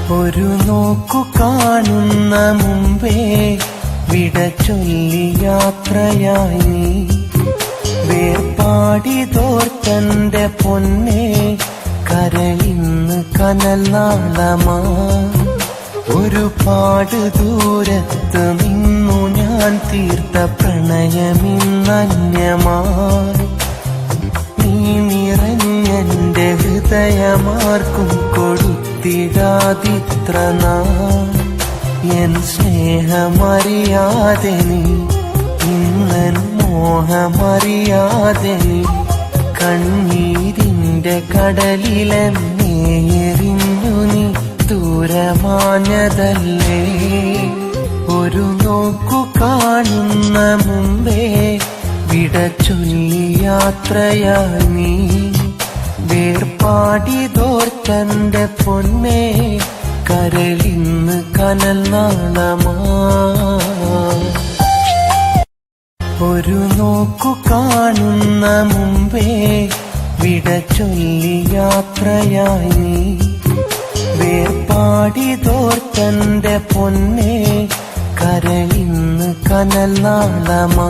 ഒരു നോക്കു കാണുന്ന മുമ്പേ വിട ചൊല്ലി യാത്രയായി നീ. വേർപാടിതോർത്തന്റെ പൊന്നെ കരയിന്ന് കനൽ നാളമാ. ഒരുപാട് ദൂരത്ത് നിന്നു ഞാൻ തീർത്ത പ്രണയമിന്നന്യമായി. നീ നിറഞ്ഞെന്റെ ഹൃദയമാർക്കും കൊടുത്തിടാതിത്ര നാൾ. എൻ സ്നേഹമറിയാതെ നീ, ഇന്നൻ മോഹമറിയാതെ നീ, കണ്ണീരിന്റെ കടലിലെന്നെ എറിഞ്ഞു നീ ദൂരമാഞ്ഞതല്ലേ. ഒരു നോക്കു കാണുന്ന മുമ്പേ വിട ചൊല്ലി യാത്രയായി നീ. വേർപാടിതോർത്തന്റെ പൊന്നെ കരളിന്ന് കനൽ നാളമാ. ഒരു നോക്കു കാണുന്ന മുമ്പേ വിട ചൊല്ലി യാത്രയായി നീ. വേർപാടിതോർത്തന്റെ പൊന്നെ കരളിന്ന് കനൽ നാളമാ.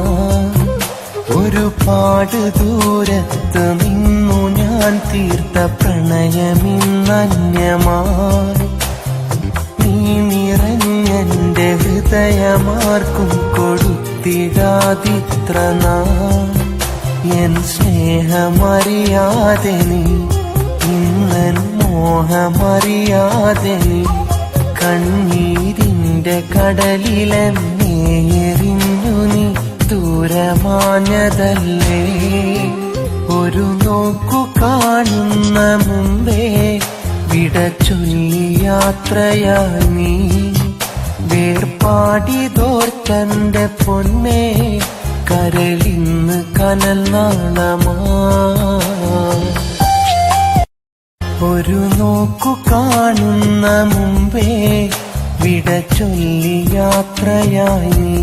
ഒരുപാട് ദൂരത്ത് നിന്നു ഞാൻ തീർത്ത പ്രണയമിന്നന്യമായി. നീ നിറഞ്ഞെന്റെ ഹൃദയമാർക്കും കൊടുത്തിടാതിത്ര നാൾ. എൻ സ്നേഹമറിയാതെ നീ, ഇന്നൻ മോഹമറിയാതെ നീ, കണ്ണീരിന്റെ കടലിലെന്നെ എറിഞ്ഞു നീ ദൂരമാഞ്ഞതല്ലേ. ഒരു നോക്കു കാണുന്ന മുമ്പേ വിട ചൊല്ലി യാത്രയായി നീ. വേർപാടിതോർത്തന്റെ പൊന്നെ കരളിന്ന് കനൽ നാളമാ. ഒരു നോക്കു കാണുന്ന മുമ്പേ വിട ചൊല്ലി യാത്രയായി നീ.